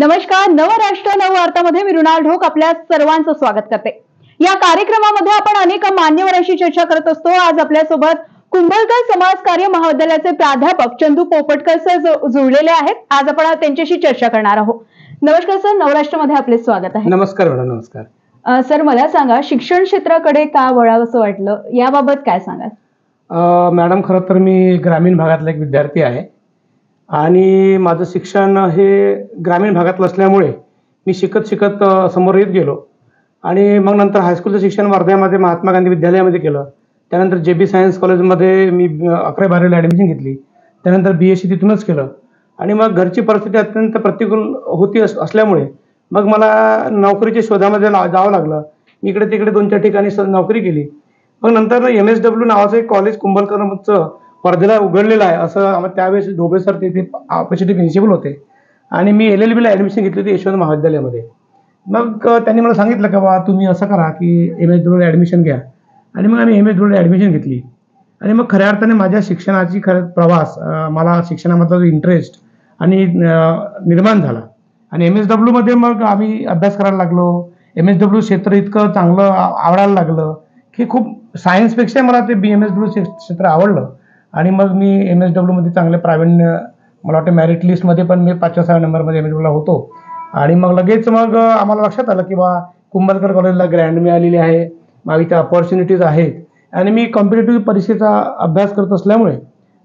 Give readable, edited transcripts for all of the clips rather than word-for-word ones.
नमस्कार. नवराष्ट्र नववार्तामध्ये मी मृणाल ढोक आपल्या सर्वांचं स्वागत करते. या कार्यक्रमामध्ये आपण अनेक मान्यवरांशी चर्चा करत असतो. आज आपल्यासोबत कुंभलकर समाज कार्य महाविद्यालयाचे प्राध्यापक चंदू पोपटकर सर जुळलेले आहेत. आज आपण त्यांच्याशी चर्चा करणार आहोत. नमस्कार सर, नवराष्ट्रमध्ये आपले स्वागत आहे. नमस्कार मॅडम. नमस्कार सर, मला सांगा, शिक्षण क्षेत्राकडे का वळावंसं वाटलं, याबाबत काय सांगाल? मॅडम, खरं तर मी ग्रामीण भागातला एक विद्यार्थी आहे आणि माझं शिक्षण हे ग्रामीण भागातलं असल्यामुळे मी शिकत समोर येत गेलो आणि मग नंतर हायस्कूलचं शिक्षण वर्ध्यामध्ये महात्मा गांधी विद्यालयामध्ये केलं. त्यानंतर JB सायन्स कॉलेजमध्ये मी 11वी-12वीला ॲडमिशन घेतली. त्यानंतर BSc तिथूनच केलं आणि मग घरची परिस्थिती अत्यंत प्रतिकूल होती असल्यामुळे मग मला नोकरीच्या शोधामध्ये जावं लागलं. मी इकडे तिकडे 2-4 ठिकाणी नोकरी केली. मग नंतर MSW नावाचं एक कॉलेज कुंभलकरचं वर्धेला उघडलेलं आहे, असं त्यावेळेस ढोबळे सर तिथे ऑपॉर्च्युनिटी प्रिन्सिपल होते आणि मी LLBला ॲडमिशन घेतली होती यशवंत महाविद्यालयामध्ये. मग त्यांनी मला सांगितलं की बाबा तुम्ही असं करा की MSWला ॲडमिशन घ्या आणि मग आम्ही MSWला ॲडमिशन घेतली आणि मग खऱ्या अर्थाने माझ्या शिक्षणाची प्रवास, मला शिक्षणामधला इंटरेस्ट आणि निर्माण झाला आणि MSWमध्ये मग आम्ही अभ्यास करायला लागलो. MSW क्षेत्र इतकं चांगलं आवडायला लागलं की खूप सायन्सपेक्षा मला ते BMSW क्षेत्र आवडलं आणि मग मी MSWमध्ये चांगले प्रावीण्य, मला वाटतं मेरिट लिस्टमध्ये पण मी 5व्या-6व्या नंबरमध्ये MSWला होतो आणि मग लगेच मग आम्हाला लक्षात आलं की बा कुंभलकर कॉलेजला ग्रँड मिळालेली आहे, मग इथे अपॉर्च्युनिटीज आहेत आणि मी कॉम्पिटेटिव्ह परीक्षेचा अभ्यास करत असल्यामुळे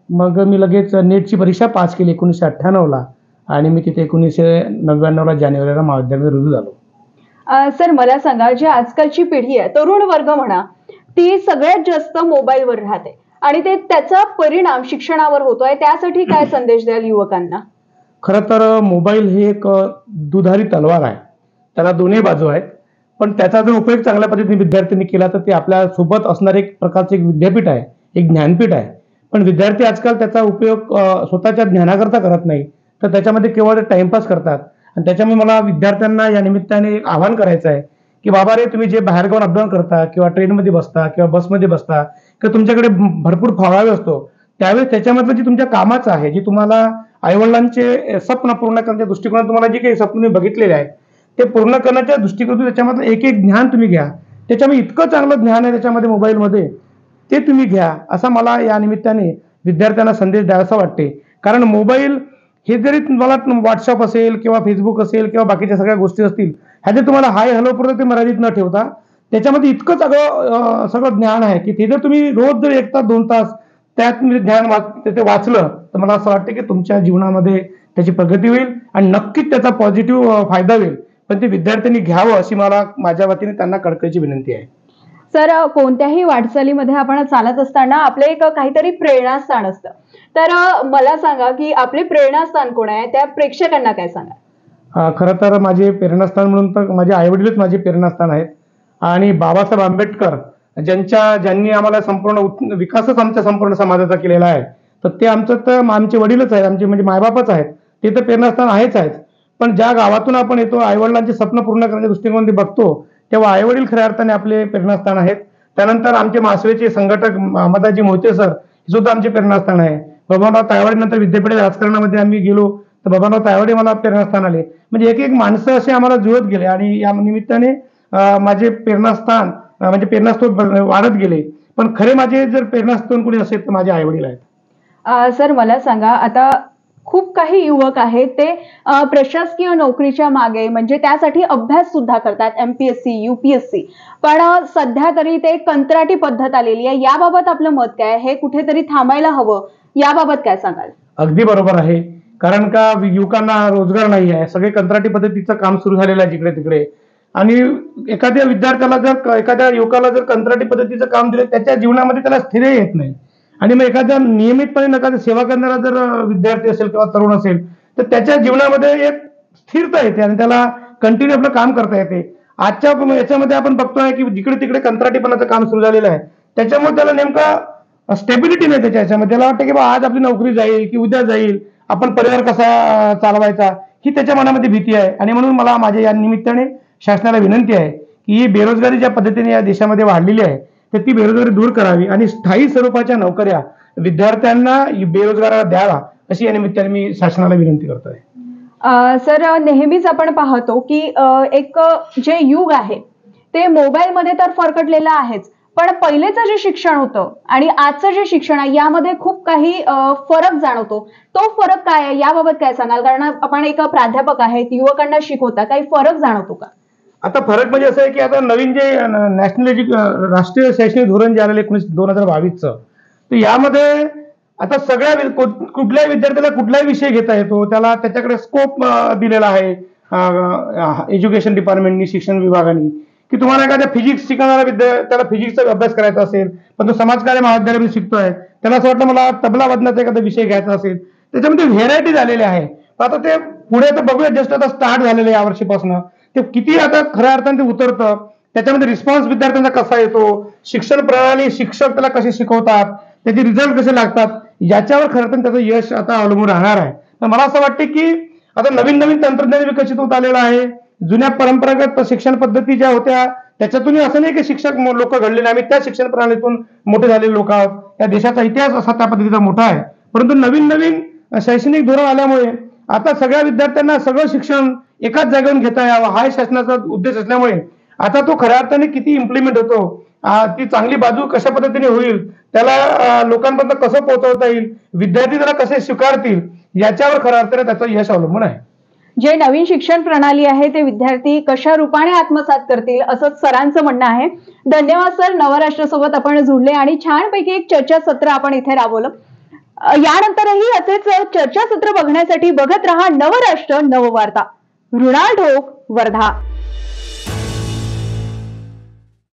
मग मी लगेच नेटची परीक्षा पास केली 1998ला आणि मी तिथे 1999ला जानेवारीला महाविद्यालयामध्ये रुजू झालो. सर, मला सांगा, जी आजकालची पिढी आहे, तरुण वर्ग म्हणा, ती सगळ्यात जास्त मोबाईलवर राहते आणि त्याचा परिणाम शिक्षणावर होतोय. त्यासाठी काय संदेश द्याल युवकांना? खरं तर मोबाईल हे एक दुधारी तलवार आहे, त्याला दोन्ही बाजू आहेत. पण त्याचा जर उपयोग चांगल्या पद्धतीने विद्यार्थ्यांनी केला तर ते आपल्या सोबत असणारे एक प्रकारचे एक विद्यापीठ आहे, एक ज्ञानपीठ आहे. पण विद्यार्थी आजकाल त्याचा उपयोग स्वतःच्या ज्ञानाकरता करत नाही, तर त्याच्यामध्ये केवळ टाइमपास करतात. आणि त्याच्यामुळे मला विद्यार्थ्यांना या निमित्ताने एक आवाहन करायचं आहे की बाबा रे, तुम्ही जे बाहेर जाऊन अपडाऊन करता किंवा ट्रेनमध्ये बसता किंवा बसमध्ये बसता किंवा तुमच्याकडे भरपूर फावळावे असतो, त्यावेळेस त्याच्यामधलं जे तुमच्या कामाचं आहे, जे तुम्हाला आईवडिलांचे स्वप्न पूर्ण करण्याच्या दृष्टिकोनात तुम्हाला जे काही स्वप्न बघितलेले आहेत ते पूर्ण करण्याच्या दृष्टिकोनातून त्याच्यामधलं एक एक ज्ञान तुम्ही घ्या. त्याच्यामध्ये इतकं चांगलं ज्ञान आहे त्याच्यामध्ये मोबाईलमध्ये, ते तुम्ही घ्या, असा मला या निमित्ताने विद्यार्थ्यांना संदेश द्यावासा वाटते. कारण मोबाईल हे जरी तुम्हाला व्हॉट्सअप असेल किंवा फेसबुक असेल किंवा बाकीच्या सगळ्या गोष्टी असतील, ह्याचे तुम्हाला हाय हॅलो पुरतं ते मर्यादित न ठेवता त्याच्यामध्ये इतकं सगळं ज्ञान आहे की ते जर तुम्ही रोज जर 1 तास 2 तास त्यात ज्ञान ते वाचलं तर मला असं वाटतं की तुमच्या जीवनामध्ये त्याची प्रगती होईल आणि नक्कीच त्याचा पॉझिटिव्ह फायदा होईल. पण ते विद्यार्थ्यांनी घ्यावं अशी मला माझ्या वतीने त्यांना कळकळीची विनंती आहे. सर, कोणत्याही वाटचालीमध्ये आपण चालत असताना आपले एक काहीतरी प्रेरणास्थान असतं, तर मला सांगा की आपले प्रेरणास्थान कोण आहे, त्या प्रेक्षकांना काय सांगा? खरं तर माझे प्रेरणास्थान म्हणून तर माझे आईवडीलच माझे प्रेरणास्थान आहेत आणि बाबासाहेब आंबेडकर ज्यांनी आम्हाला संपूर्ण विकासच आमच्या संपूर्ण समाजाचा केलेला आहे, तर ते आमचे वडीलच आहेत, आमचे म्हणजे मायबापच आहेत, ते तर प्रेरणास्थान आहेच आहेत. पण ज्या गावातून आपण येतो, आईवडिलांचे स्वप्न पूर्ण करण्याच्या दृष्टिकोनातून बघतो, तेव्हा आईवडील खऱ्या अर्थाने आपले प्रेरणास्थान आहेत. त्यानंतर आमचे मासवेचे संघटक अहमदाजी मोहिते सर हे सुद्धा आमचे प्रेरणास्थान आहे. बबनराव तायवाडे नंतर विद्यापीठ राजकारणामध्ये आम्ही गेलो तर बबनराव तायवाडे मला प्रेरणास्थान आले. म्हणजे एक एक माणसं असे आम्हाला जुळत गेले आणि या निमित्ताने माझे प्रेरणास्थान म्हणजे प्रेरणास्त्रोत वाढत गेले. पण खरे माझे जर प्रेरणास्थान कोणी असेल तर माझे आईवडील आहेत. सर, मला सांगा, आता खूप काही युवक आहेत ते प्रशासकीय नोकरीच्या मागे, म्हणजे त्यासाठी अभ्यास सुद्धा करतात, MPSC UPSC, पण सध्या तरी ते कंत्राटी पद्धत आलेली आहे. याबाबत आपलं मत काय? हे कुठेतरी थांबायला हवं, याबाबत काय सांगाल? अगदी बरोबर आहे. कारण का युवकांना रोजगार नाही आहे, सगळे कंत्राटी पद्धतीचं काम सुरू झालेलं आहे जिकडे तिकडे. आणि एखाद्या युवकाला जर कंत्राटी पद्धतीचं काम दिलं, त्याच्या जीवनामध्ये त्याला स्थिर येत नाही आणि मग एखाद्या नियमितपणे एखाद्या सेवा करणारा जर विद्यार्थी असेल किंवा तरुण असेल तर त्याच्या जीवनामध्ये एक स्थिरता येते आणि त्याला कंटिन्यू आपलं काम करता येते. आजच्या याच्यामध्ये आपण बघतोय की जिकडे तिकडे कंत्राटीपणाचं काम सुरू झालेलं आहे, त्याच्यामुळे त्याला नेमका स्टेबिलिटी नाही त्याच्या ह्याच्यामध्ये. त्याला वाटतं की बा आज आपली नोकरी जाईल की उद्या जाईल, आपण परिवार कसा चालवायचा ही त्याच्या मनामध्ये भीती आहे. आणि म्हणून मला माझ्या या निमित्ताने शासनाला विनंती आहे की ही बेरोजगारी ज्या पद्धतीने या देशामध्ये वाढलेली आहे तर ती बेरोजगारी दूर करावी आणि स्थायी स्वरूपाच्या नोकऱ्या विद्यार्थ्यांना बेरोजगाराला द्यावा, अशी या निमित्ताने मी शासनाला विनंती करतोय. सर नेहमीच आपण पाहतो की एक जे युग आहे ते मोबाईलमध्ये तर फरकटलेलं आहेच, पण पहिलेचं जे शिक्षण होतं आणि आजचं जे शिक्षण आहे यामध्ये खूप काही फरक जाणवतो. तो फरक काय आहे याबाबत काय सांगाल? कारण आपण एक प्राध्यापक आहेत, युवकांना शिकवता, काही फरक जाणवतो का? आता फरक म्हणजे असं आहे की आता नवीन जे राष्ट्रीय शैक्षणिक धोरण जे आलेलं 2022चं, तर यामध्ये आता कुठल्याही विद्यार्थ्याला कुठलाही विषय घेता येतो, त्याला त्याच्याकडे स्कोप दिलेला आहे एज्युकेशन डिपार्टमेंटनी, शिक्षण विभागाने, की तुम्हाला एखाद्या फिजिक्स शिकणारा त्याला फिजिक्सचा अभ्यास करायचा असेल, पण तो समाजकार्य महाविद्यालयामध्ये शिकतोय, त्याला असं वाटलं मला तबला वादनाचा एखादा विषय घ्यायचा असेल, त्याच्यामध्ये व्हेरायटी झालेली आहे. आता ते पुढे तर बघूया, जस्ट आता स्टार्ट झालेलं आहे यावर्षीपासून. ते किती आता खऱ्या अर्थाने ते उतरतं, त्याच्यामध्ये रिस्पॉन्स विद्यार्थ्यांचा कसा येतो, शिक्षण प्रणाली, शिक्षक त्याला कसे शिकवतात, त्याचे रिझल्ट कसे लागतात, याच्यावर खरं तर त्याचं यश आता अवलंबून राहणार आहे. तर मला असं वाटतं की आता नवीन नवीन तंत्रज्ञान विकसित होत आलेलं आहे. जुन्या परंपरागत शिक्षण पद्धती ज्या होत्या त्याच्यातूनही असं नाही की शिक्षक लोक घडलेले, आम्ही त्या शिक्षण प्रणालीतून मोठे झालेले लोक आहोत. या देशाचा इतिहास असा त्या पद्धतीचा मोठा आहे. परंतु नवीन नवीन शैक्षणिक धोरण आल्यामुळे आता सगळ्या विद्यार्थ्यांना सगळं शिक्षण एकाच जागेवरून घेता यावं हा शासनाचा उद्देश असल्यामुळे आता तो खऱ्या अर्थाने किती इम्प्लिमेंट होतो, ती चांगली बाजू कशा पद्धतीने होईल, त्याला लोकांपर्यंत कसं पोहोचवता येईल, विद्यार्थी त्याला कसे स्वीकारतील, याच्यावर खऱ्या अर्थाने त्याचं यश अवलंबून आहे. जे नवीन शिक्षण प्रणाली आहे ते विद्यार्थी कशा रूपाने आत्मसात करतील असं सरांचं म्हणणं आहे. धन्यवाद सर, नवराष्ट्रासोबत आपण जुळले आणि छानपैकी एक चर्चासत्र आपण इथे राबवलं. यानंतरही असेच चर्चासत्र बघण्यासाठी बघत रहा नवराष्ट्र नववार्ता. मृणाल ढोक, वर्धा.